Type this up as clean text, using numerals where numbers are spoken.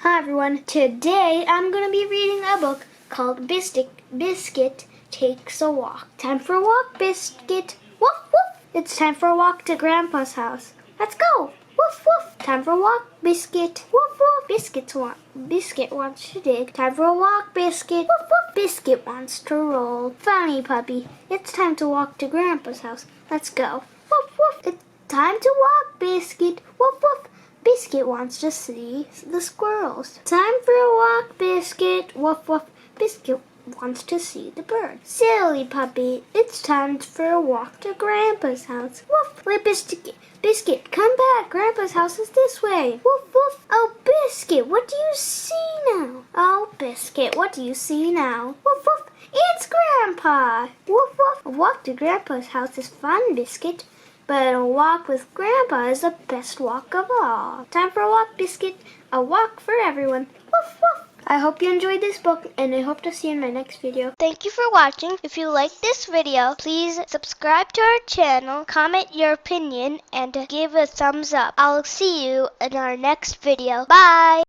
Hi everyone, today I'm going to be reading a book called Biscuit Takes a Walk. Time for a walk, Biscuit. Woof woof. It's time for a walk to Grandpa's house. Let's go. Woof woof. Time for a walk, Biscuit. Woof woof. Biscuit wants to dig. Time for a walk, Biscuit. Woof woof. Biscuit wants to roll. Funny puppy. It's time to walk to Grandpa's house. Let's go. Woof woof. It's time to walk, Biscuit. Woof woof. Biscuit wants to see the squirrels. Time for a walk, Biscuit. Woof woof. Biscuit wants to see the bird. Silly puppy, it's time for a walk to Grandpa's house. Woof. Wait, Biscuit, come back. Grandpa's house is this way. Woof woof. Oh, Biscuit, what do you see now? Oh, Biscuit, what do you see now? Woof woof. It's Grandpa. Woof woof. A walk to Grandpa's house is fun, Biscuit. But a walk with Grandpa is the best walk of all. Time for a walk, Biscuit. A walk for everyone. Woof, woof. I hope you enjoyed this book, and I hope to see you in my next video. Thank you for watching. If you like this video, please subscribe to our channel, comment your opinion, and give a thumbs up. I'll see you in our next video. Bye!